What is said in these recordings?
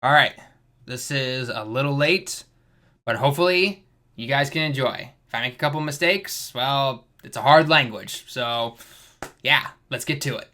All right, this is a little late, but hopefully you guys can enjoy. If I make a couple mistakes, well, it's a hard language. So, yeah, let's get to it.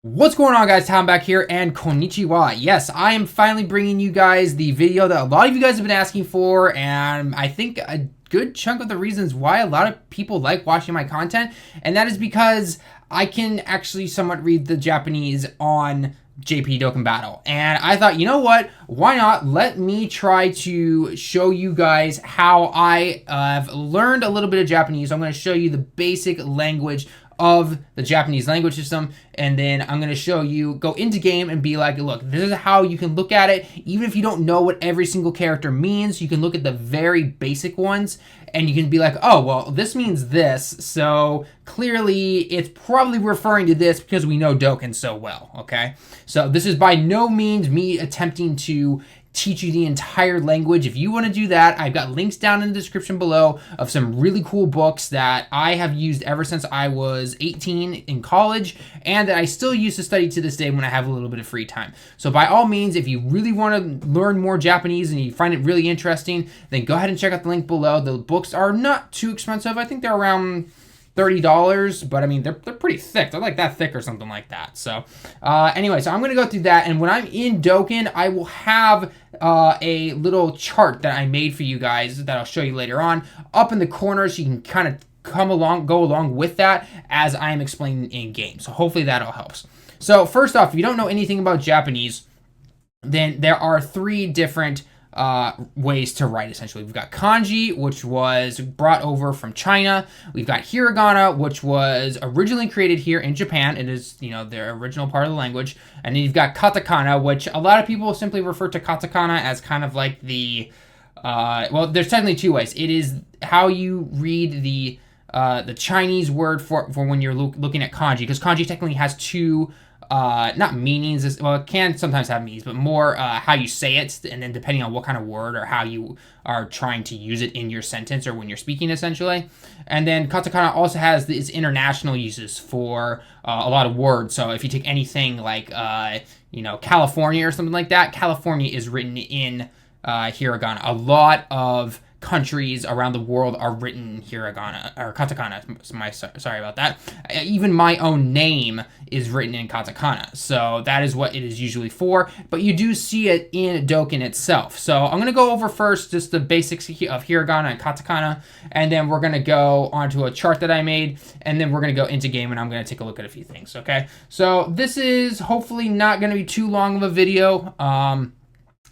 What's going on, guys? Tom back here, and konnichiwa. Yes, I am finally bringing you guys the video that a lot of you guys have been asking for, and I think a good chunk of the reasons why a lot of people like watching my content, and that is because I can actually somewhat read the Japanese on JP Dokkan Battle. And I thought, you know what? Why not? Let me try to show you guys how I have learned a little bit of Japanese. I'm going to show you the basic language of the Japanese language system, and then I'm going to show you, go into game and be like, look, this is how you can look at it. Even if you don't know what every single character means, you can look at the very basic ones and you can be like, oh, well, this means this, so clearly it's probably referring to this because we know Dokkan so well, okay? So this is by no means me attempting to teach you the entire language. If you want to do that, I've got links down in the description below of some really cool books that I have used ever since I was 18 in college, and that I still use to study to this day when I have a little bit of free time. So by all means, if you really want to learn more Japanese and you find it really interesting, then go ahead and check out the link below. The books are not too expensive. I think they're around $30, but I mean, they're pretty thick. They're like that thick or something like that. So anyway, so I'm going to go through that. And when I'm in Dokkan, I will have a little chart that I made for you guys that I'll show you later on up in the corner, so you can kind of go along with that as I am explaining in game. So hopefully that all helps. So first off, if you don't know anything about Japanese, then there are three different ways to write, essentially. We've got kanji, which was brought over from China. We've got hiragana, which was originally created here in Japan. It is, their original part of the language. And then you've got katakana, which a lot of people simply refer to katakana as kind of like the, well, there's technically two ways. It is how you read the Chinese word for when you're looking at kanji, because kanji technically has two not meanings, well, it can sometimes have meanings, but more how you say it, and then depending on what kind of word or how you are trying to use it in your sentence or when you're speaking, essentially. And then katakana also has its international uses for a lot of words. So if you take anything like California or something like that, California is written in hiragana. A lot of countries around the world are written in hiragana or katakana. Sorry about that. Even my own name is written in katakana, so that is what it is usually for. But you do see it in Dokkan itself. So I'm gonna go over first just the basics of hiragana and katakana, and then we're gonna go onto a chart that I made, and then we're gonna go into game, and I'm gonna take a look at a few things. Okay, so this is hopefully not gonna be too long of a video.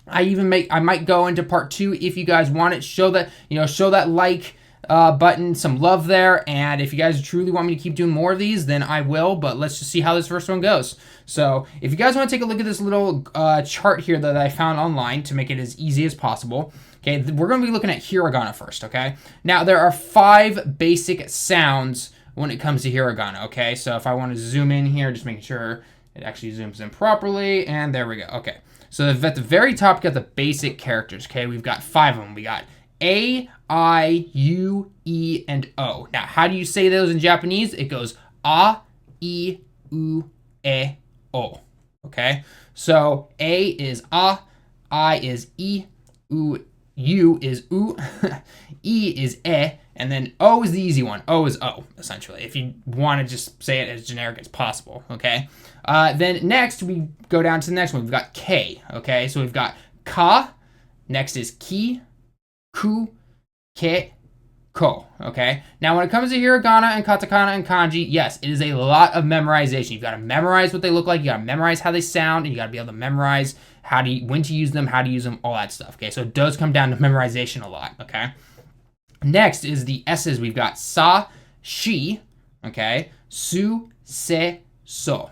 I might go into part 2 if you guys want it. Show that like button, some love there. And if you guys truly want me to keep doing more of these, then I will. But let's just see how this first one goes. So if you guys want to take a look at this little chart here that I found online to make it as easy as possible. Okay, we're going to be looking at hiragana first, okay? Now, there are 5 basic sounds when it comes to hiragana, okay? So if I want to zoom in here, just making sure it actually zooms in properly. And there we go, okay. So at the very top, we got the basic characters, okay? We've got 5 of them. We got A, I, U, E, and O. Now, how do you say those in Japanese? It goes A, I, U, E, O, okay? So A is A, I is I, U is U, E is E, and then O is the easy one. O is O, essentially, if you want to just say it as generic as possible, okay? Then next, we go down to the next one. We've got K, okay? So we've got Ka, next is Ki, Ku, Ke, Ko, okay? Now, when it comes to hiragana and katakana and kanji, yes, it is a lot of memorization. You've got to memorize what they look like. You got to memorize how they sound, and you got to be able to memorize when to use them, how to use them, all that stuff, okay? So it does come down to memorization a lot, okay? Next is the S's. We've got sa, shi, okay? Su, se, so.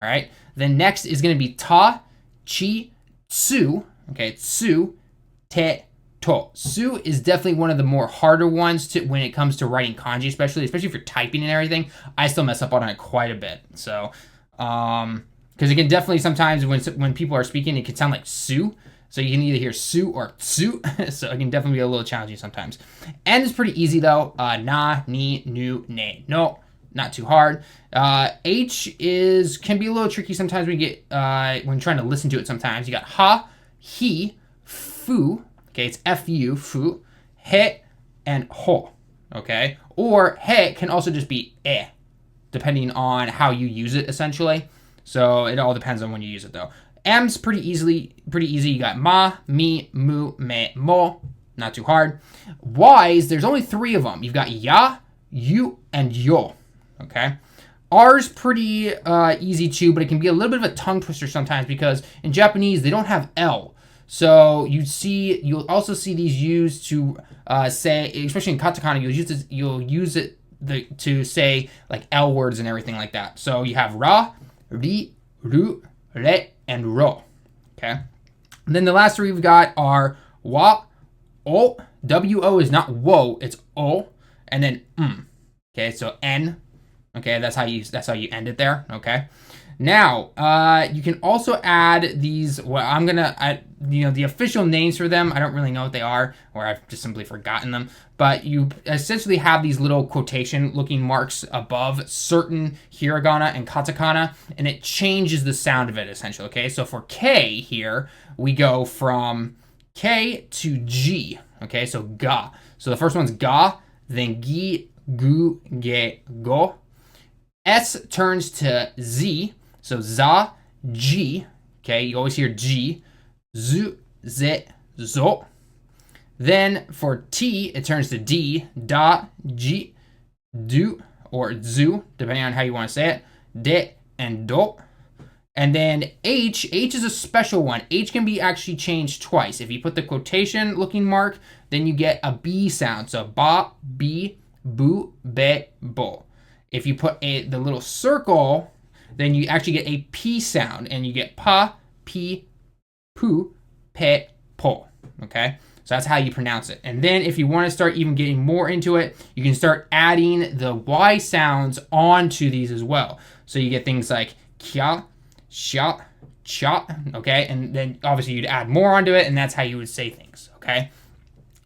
All right. Then next is going to be ta, chi, tsu. Okay, tsu, te, to. Su is definitely one of the more harder ones when it comes to writing kanji, especially if you're typing and everything. I still mess up on it quite a bit. So, because it can definitely sometimes when people are speaking, it can sound like su. So you can either hear su or tsu. So it can definitely be a little challenging sometimes. N is pretty easy though. Na, ni, nu, ne, no. not too hard. H can be a little tricky sometimes when you get when trying to listen to it. Sometimes you got ha, he, fu. Okay, it's fu, fu, he, and ho. Okay, or he can also just be depending on how you use it essentially. So it all depends on when you use it though. M's pretty easy. You got ma, mi, mu, me, mo. Not too hard. Y's, there's only 3 of them. You've got ya, you, and yo. Okay. R's pretty easy too, but it can be a little bit of a tongue twister sometimes because in Japanese they don't have L. So you'll also see these used to say, especially in katakana, you'll use it to say like L words and everything like that. So you have ra, ri, ru, re, and ro. Okay. And then the last 3 we've got are wa, o. W-O is not wo, it's o. And then Okay, so n. Okay, that's how you end it there. Okay. Now, you can also add these. Well, I'm gonna, the official names for them. I don't really know what they are, or I've just simply forgotten them. But you essentially have these little quotation-looking marks above certain hiragana and katakana, and it changes the sound of it essentially. Okay, so for K here, we go from K to G. Okay, so ga. So the first one's ga, then gi, gu, ge, go. S turns to Z, so za, G. Okay, you always hear G. Zu, ze, zo. Then for T, it turns to D, da, ji, du, or zu, depending on how you want to say it. De and do. And then H is a special one. H can be actually changed twice. If you put the quotation looking mark, then you get a B sound. So ba, bi, bu, be, bo. If you put the little circle, then you actually get a P sound, and you get pa, pi, pu, pe, po. Okay, so that's how you pronounce it. And then if you want to start even getting more into it, you can start adding the Y sounds onto these as well. So you get things like kya, sha, cha. Okay, and then obviously you'd add more onto it, and that's how you would say things. Okay,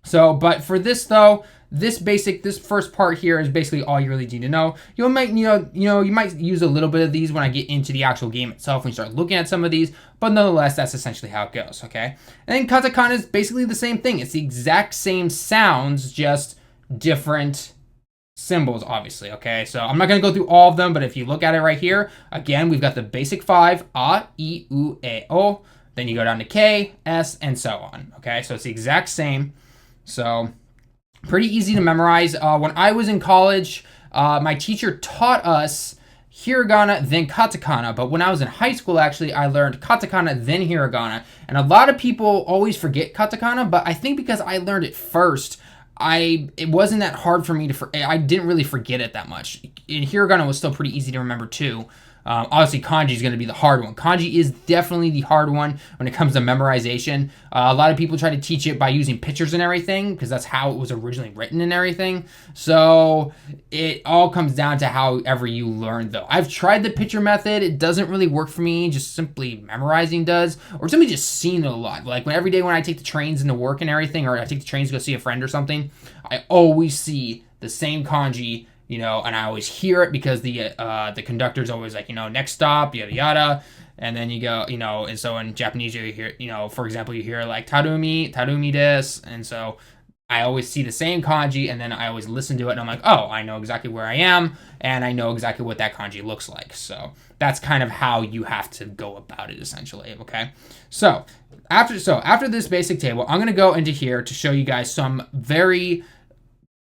so but for this though, this first part here is basically all you really need to know. You might use a little bit of these when I get into the actual game itself, when you start looking at some of these, but nonetheless, that's essentially how it goes, okay? And then katakana is basically the same thing. It's the exact same sounds, just different symbols, obviously, okay? So I'm not gonna go through all of them, but if you look at it right here, again, we've got the basic 5, a, I, u, e, o, then you go down to K, S, and so on, okay? So it's the exact same. So pretty easy to memorize. When I was in college, my teacher taught us hiragana, then katakana. But when I was in high school, actually, I learned katakana, then hiragana. And a lot of people always forget katakana, but I think because I learned it first, it wasn't that hard for me I didn't really forget it that much. And hiragana was still pretty easy to remember too. Obviously, kanji is going to be the hard one. Kanji is definitely the hard one when it comes to memorization. A lot of people try to teach it by using pictures and everything because that's how it was originally written and everything. So it all comes down to however you learn, though. I've tried the picture method. It doesn't really work for me. Just simply memorizing does, or simply just seeing it a lot. Like every day when I take the trains into work and everything, or I take the trains to go see a friend or something, I always see the same kanji. And I always hear it because the conductor's always like, next stop, yada yada, and then you go, and so in Japanese you hear, for example, you hear like tarumi desu, and so I always see the same kanji, and then I always listen to it, and I'm like, oh, I know exactly where I am, and I know exactly what that kanji looks like. So that's kind of how you have to go about it, essentially. Okay, so after this basic table, I'm gonna go into here to show you guys some very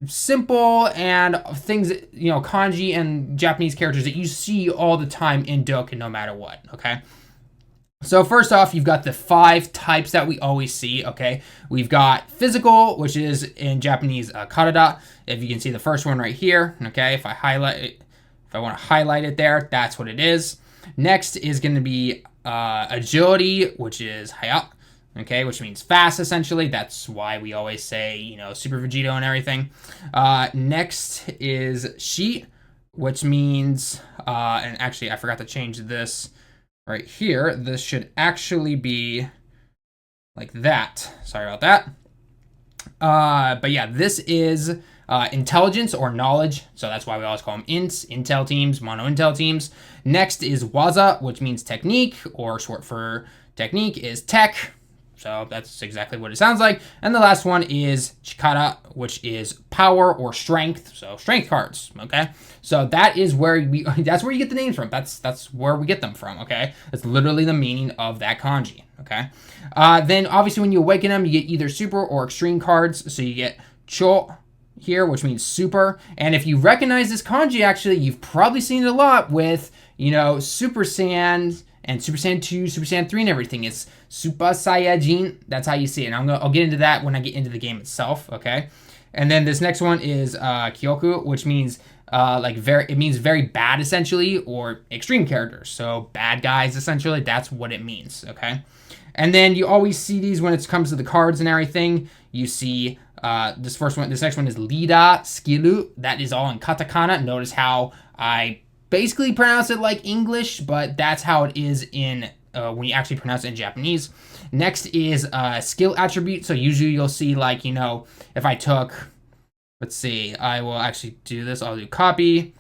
simple and things, kanji and Japanese characters that you see all the time in Dokkan no matter what, okay? So first off, you've got the 5 types that we always see, okay? We've got physical, which is in Japanese karada. If you can see the first one right here, okay? If I want to highlight it there, that's what it is. Next is going to be agility, which is haya. Okay, which means fast, essentially. That's why we always say, Super Vegito and everything. Next is shi, which means, and actually I forgot to change this right here. This should actually be like that. Sorry about that. But yeah, this is intelligence or knowledge. So that's why we always call them ints, intel teams, mono intel teams. Next is waza, which means technique, or short for technique is tech. So that's exactly what it sounds like. And the last one is chikara, which is power or strength. So strength cards, okay? So that is where that's where you get the names from. That's where we get them from, okay? That's literally the meaning of that kanji, okay? Then obviously when you awaken them, you get either super or extreme cards. So you get cho here, which means super. And if you recognize this kanji, actually, you've probably seen it a lot with, you know, Super Saiyan and Super Saiyan 2, Super Saiyan 3 and everything. It's Super Saiyajin. That's how you see it. And I'll get into that when I get into the game itself, okay? And then this next one is Kyoku, which means it means very bad essentially, or extreme characters. So bad guys essentially, that's what it means, okay? And then you always see these when it comes to the cards and everything. You see this next one is Lida Skilu. That is all in katakana. Notice how I basically pronounce it like English, but that's how it is in when you actually pronounce it in Japanese. Next is skill attribute. So usually you'll see, like, you know, if I took, let's see, I will actually do this. I'll do copy.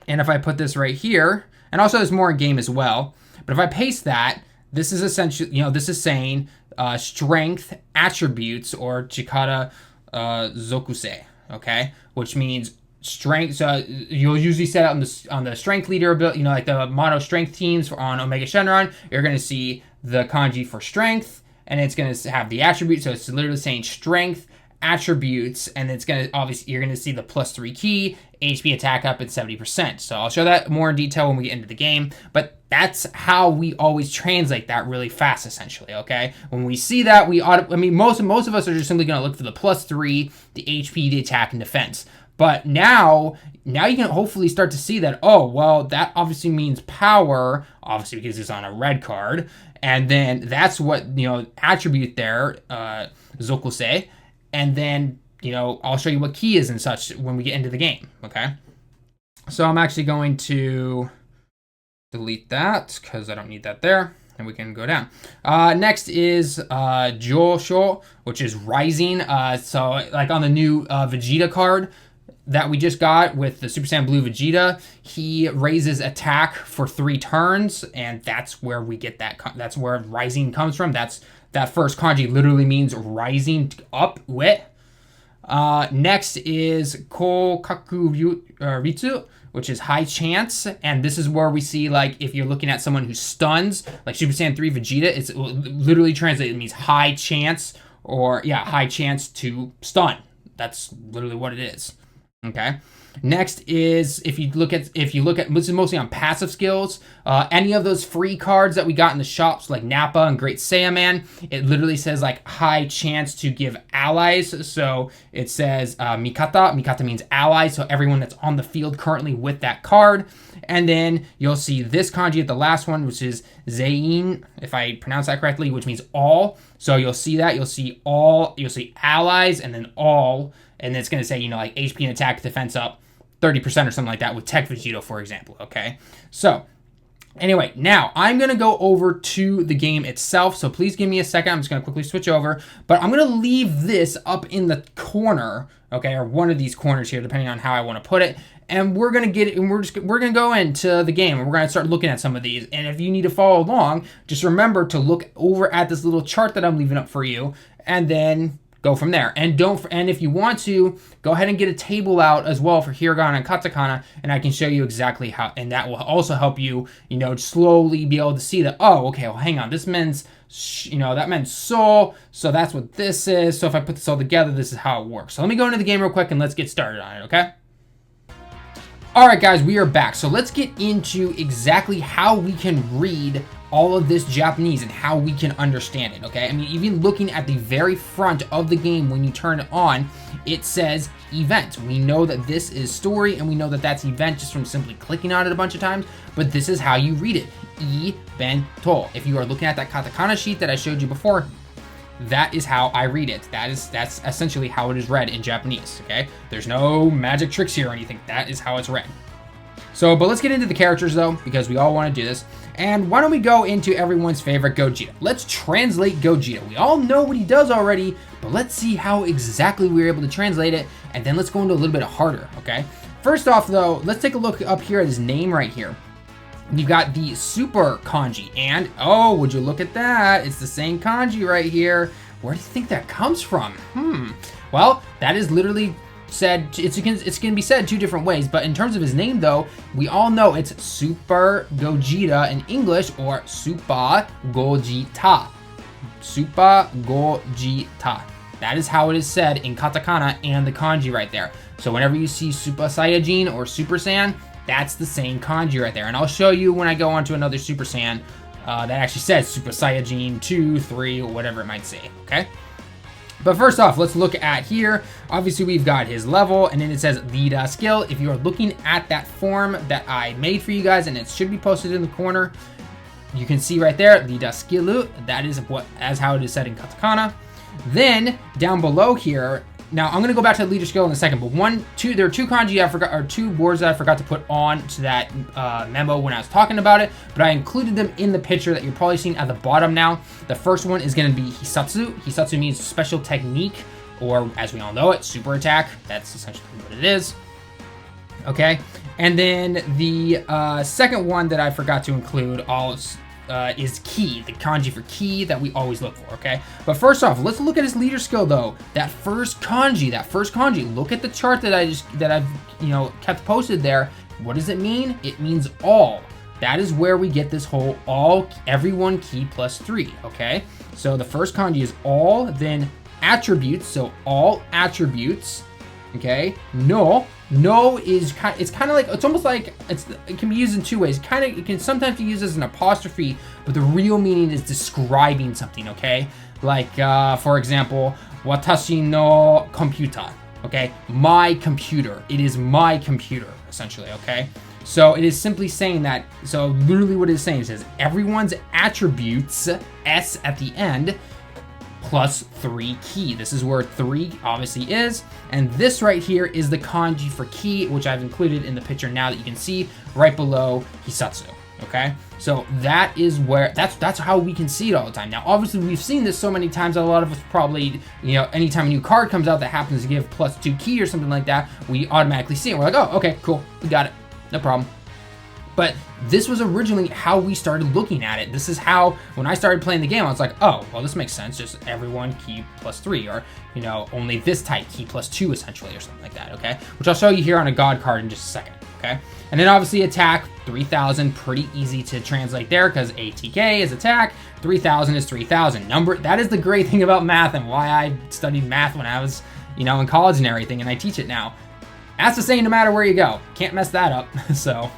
And if I put this right here, and also there's more in game as well, but if I paste that, this is essentially, you know, this is saying strength attributes, or chikara zokusei, okay? Which means strength. So you'll usually set out on the strength leader ability, you know, like the mono strength teams on Omega Shenron. You're going to see the kanji for strength, and it's going to have the attribute. So it's literally saying strength attributes, and it's going to, obviously, you're going to see the +3 key, HP attack up at 70%. So I'll show that more in detail when we get into the game, but that's how we always translate that really fast, essentially, okay? When we see that, most of us are just simply going to look for the +3, the HP, the attack, and defense. But now you can hopefully start to see that, oh, well, that obviously means power, obviously because it's on a red card, and then that's what, you know, attribute there, zokusei, and then, you know, I'll show you what key is and such when we get into the game, okay? So I'm actually going to delete that because I don't need that there, and we can go down. Next is Josho, which is rising. So like on the new Vegeta card that we just got with the Super Saiyan Blue Vegeta, he raises attack for 3 turns, and that's where we get that. That's where rising comes from. That first kanji literally means rising up. Next is Kokaku Ritsu, which is high chance, and this is where we see, like, if you're looking at someone who stuns, like Super Saiyan 3 Vegeta, it's literally translated, it means high chance, or yeah, high chance to stun. That's literally what it is. Okay. Next is, if you look at this is mostly on passive skills. Any of those free cards that we got in the shops, like Nappa and Great Saiyaman, it literally says like high chance to give allies. So it says Mikata. Mikata means allies. So everyone that's on the field currently with that card. And then you'll see this kanji at the last one, which is Zein, if I pronounce that correctly, which means all. So you'll see that. You'll see all. You'll see allies and then all. And it's going to say, you know, like HP and attack, defense up 30% or something like that with Tech Vegito, for example, okay? So, anyway, now I'm going to go over to the game itself, so please give me a second. I'm just going to quickly switch over, but I'm going to leave this up in the corner, okay, or one of these corners here, depending on how I want to put it, and we're going to get it, and we're going to go into the game, and we're going to start looking at some of these, and if you need to follow along, just remember to look over at this little chart that I'm leaving up for you, and then go from there. And if you want to, go ahead and get a table out as well for Hiragana and Katakana, and I can show you exactly how, and that will also help you, you know, slowly be able to see that, oh, okay, well, hang on, this means, you know, that meant so that's what this is. So if I put this all together, this is how it works. So let me go into the game real quick and let's get started on it, okay? All right, guys, we are back. So let's get into exactly how we can read all of this Japanese and how we can understand it, okay? I mean, even looking at the very front of the game when you turn it on, it says event. We know that this is story, and we know that that's event just from simply clicking on it a bunch of times, but this is how you read it. Evento. If you are looking at that katakana sheet that I showed you before, that is how I read it. That's essentially how it is read in Japanese, okay? There's no magic tricks here or anything. That is how it's read. So, but let's get into the characters though, because we all want to do this. And why don't we go into everyone's favorite Gogeta? Let's translate Gogeta. We all know what he does already, but let's see how exactly we're able to translate it. and then let's go into a little bit harder, okay? First off, though, let's take a look up here at his name right here. You've got the super kanji, and oh, would you look at that? It's the same kanji right here. Where do you think that comes from? Well, that is literally said, it's going to be said 2 different ways, but in terms of his name, though, we all know it's Super Gogeta in English, or Super Gogeta. Super Gogeta. That is how it is said in katakana and the kanji right there. So whenever you see Super Saiyajin or Super Saiyan, that's the same kanji right there. And I'll show you when I go on to another Super Saiyan that actually says Super Saiyajin 2, 3, or whatever it might say, okay? But first off, let's look at here. Obviously, we've got his level, and then it says leader skill. If you are looking at that form that I made for you guys, and it should be posted in the corner, you can see right there, leader skill. That is how it is said in katakana. Then down below here, now I'm gonna go back to the leader skill in a second, but there are 2 kanji I forgot, or 2 words that I forgot to put on to that memo when I was talking about it, but I included them in the picture that you're probably seeing at the bottom now. The first one is gonna be hisatsu. Hisatsu means special technique, or as we all know it, super attack. That's essentially what it is. Okay, and then the second one that I forgot to include is ki, the kanji for ki that we always look for, okay? But first off, let's look at his leader skill though. That first kanji, look at the chart that I've kept posted there. What does it mean? It means all. That is where we get this whole everyone ki plus 3, okay? So the first kanji is all, then attributes, so all attributes, okay? No is it's kind of like, it's almost like it can be used in 2 ways. It can sometimes be used as an apostrophe, but the real meaning is describing something, okay? Like for example, watashi no computer, okay? My computer. It is my computer, essentially, okay? So it is simply saying that, so literally what it is saying, it says everyone's attributes, S at the end, plus 3 ki. This is where 3 obviously is, and this right here is the kanji for ki, which I've included in the picture now that you can see right below hisatsu, okay? So that is where, that's how we can see it all the time. Now, obviously, we've seen this so many times that a lot of us probably, anytime a new card comes out that happens to give plus 2 ki or something like that, we automatically see it. We're like, oh, okay, cool, we got it, no problem. But this was originally how we started looking at it. This is how, when I started playing the game, I was like, oh, well, this makes sense. Just everyone ki plus 3, or, only this type ki plus 2, essentially, or something like that, okay? Which I'll show you here on a God card in just a second, okay? And then obviously attack, 3,000, pretty easy to translate there because ATK is attack, 3,000 is 3,000. That is the great thing about math and why I studied math when I was, in college and everything, and I teach it now. That's the same no matter where you go. Can't mess that up, so...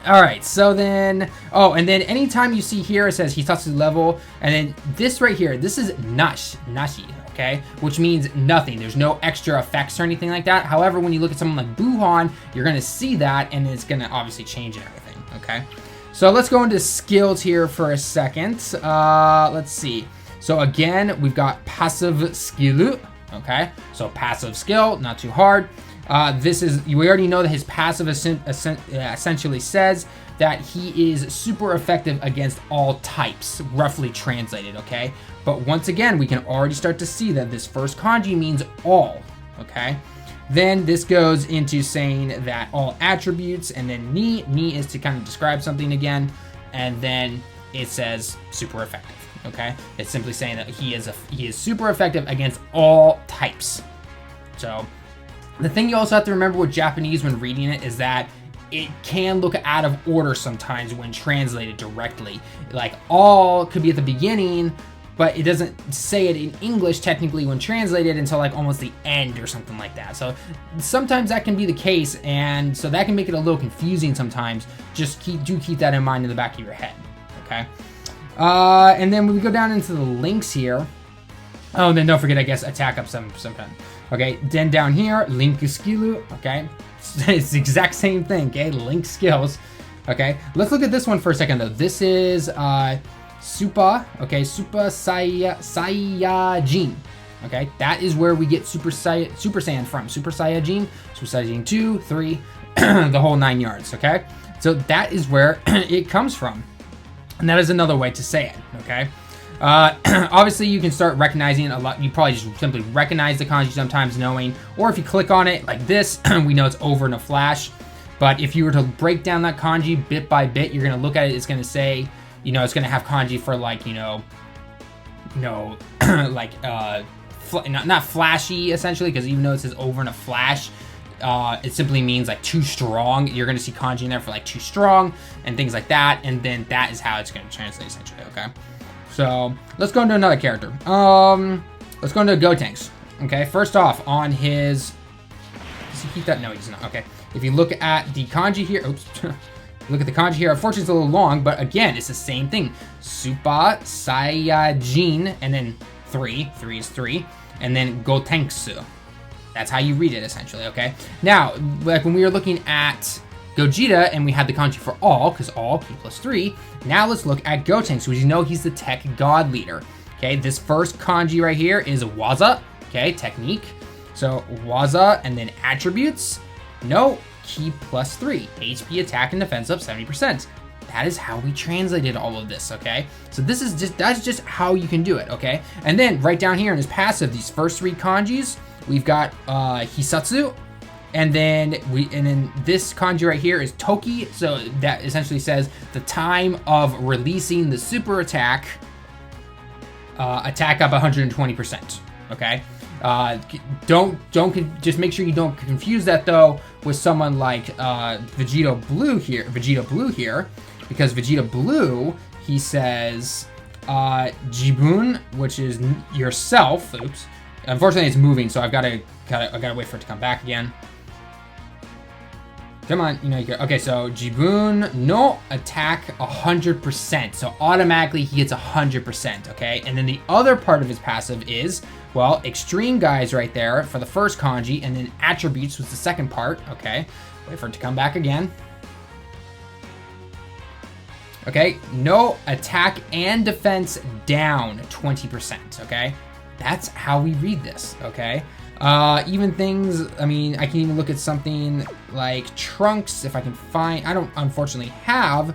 All right, so then, and then anytime you see here, it says Hisatsu level, and then this right here, this is nashi, okay? Which means nothing. There's no extra effects or anything like that. However, when you look at someone like Buhan, you're gonna see that, and it's gonna obviously change and everything, okay? So let's go into skills here for a second. Let's see. So again, we've got passive skill, okay? So passive skill, not too hard. We already know that his passive essentially says that he is super effective against all types, roughly translated, okay? But once again, we can already start to see that this first kanji means all, okay? Then this goes into saying that all attributes, and then ni is to kind of describe something again, and then it says super effective, okay? It's simply saying that he is super effective against all types. So... the thing you also have to remember with Japanese when reading it is that it can look out of order sometimes when translated directly. Like all could be at the beginning, but it doesn't say it in English technically when translated until like almost the end or something like that. So sometimes that can be the case, and so that can make it a little confusing sometimes. Just keep that in mind in the back of your head, okay? And then when we go down into the links here, oh, and then don't forget, I guess, attack up sometime. Okay, then down here, link skill, okay? It's the exact same thing, okay? Link skills, okay? Let's look at this one for a second, though. This is Super Saiyajin, okay? That is where we get Super Saiyan from. Super Saiyajin 2, 3, the whole 9 yards, okay? So that is where it comes from. And that is another way to say it, okay? Obviously, you can start recognizing a lot. You probably just simply recognize the kanji sometimes knowing, or if you click on it like this, we know it's over in a flash. But if you were to break down that kanji bit by bit, you're going to look at it. It's going to say, you know, it's going to have kanji for like, like, not flashy essentially, because even though it says over in a flash, it simply means like too strong. You're going to see kanji in there for like too strong and things like that. And then that is how it's going to translate essentially. Okay. So let's go into another character. Let's go into Gotenks. Okay. First off, on his, does he keep that? No, he does not. Okay. If you look at the kanji here, oops. Look at the kanji here. Unfortunately, it's a little long, but again, it's the same thing. Super Saiyajin, and then 3 is 3, and then Gotenksu. That's how you read it, essentially, okay? Now, like when we were looking at Gogeta, and we had the kanji for all, because all, P plus 3, now let's look at Gotenks, which you know he's the tech god leader, okay? This first kanji right here is Waza, okay, technique. So, Waza, and then attributes, no, Ki plus 3, HP, attack, and defense up 70%. That is how we translated all of this, okay? So this is that's just how you can do it, okay? And then right down here in his passive, these first 3 kanjis, we've got Hisatsu, and then this kanji right here is Toki, so that essentially says the time of releasing the super attack, attack up 120%, okay? Just make sure you don't confuse that though with someone like Vegeta Blue here, because Vegeta Blue, he says Jibun, which is yourself. Oops. Unfortunately, it's moving, so I gotta wait for it to come back again. Come on, you know, okay, so Jibun no attack 100%. So automatically he gets 100%, okay? And then the other part of his passive is, well, extreme guys right there for the first kanji, and then attributes was the second part, okay? Wait for it to come back again. Okay, no attack and defense down 20%, okay? That's how we read this, okay? Even things, I mean, I can even look at something like Trunks if I can find, I don't unfortunately have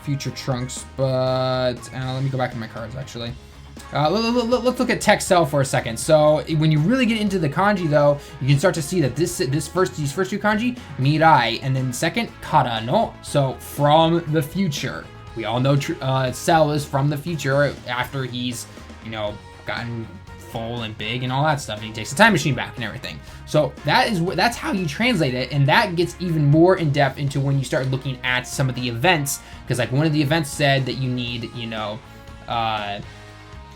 future Trunks, but let me go back to my cards actually. Let's look at Tech Cell for a second. So when you really get into the kanji though, you can start to see that these first 2 kanji, Mirai, and then second, Kara no, so from the future. We all know Cell is from the future after he's, you know, gotten full and big and all that stuff, and he takes the time machine back and everything. So that's how you translate it, and that gets even more in depth into when you start looking at some of the events, because like one of the events said that you need, you know,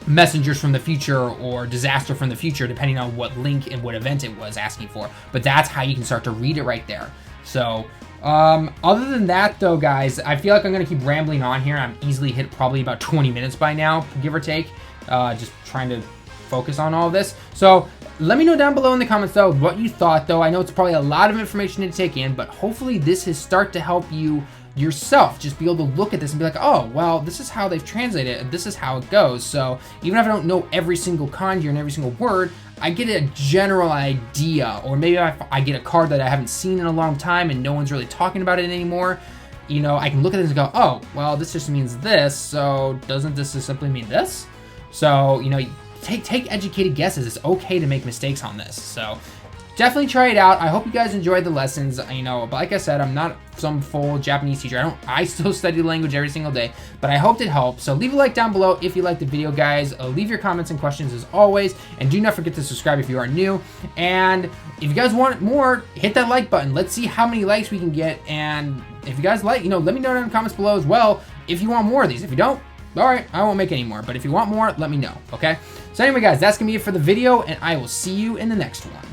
messengers from the future or disaster from the future, depending on what link and what event it was asking for. But that's how you can start to read it right there. So other than that though, guys, I feel like I'm gonna keep rambling on here. I'm easily hit probably about 20 minutes by now, give or take, just trying to focus on all of this. So let me know down below in the comments though what you thought though. I know it's probably a lot of information to take in, but hopefully this is start to help you yourself just be able to look at this and be like, oh, well, this is how they've translated it. This is how it goes. So even if I don't know every single kanji and every single word, I get a general idea. Or maybe if I get a card that I haven't seen in a long time and no one's really talking about it anymore, you know, I can look at this and go, oh, well, this just means this. So doesn't this just simply mean this? So, you know, take educated guesses. It's okay to make mistakes on this. So definitely try it out. I hope you guys enjoyed the lessons. You know, but like I said, I'm not some full Japanese teacher. I still study the language every single day, but I hoped it helped. So leave a like down below if you liked the video, guys. Leave your comments and questions as always, and do not forget to subscribe if you are new. And if you guys want more, hit that like button. Let's see how many likes we can get. And if you guys like, you know, let me know in the comments below as well if you want more of these. If you don't, all right, I won't make any more. But if you want more, let me know, okay? So anyway, guys, that's gonna be it for the video, and I will see you in the next one.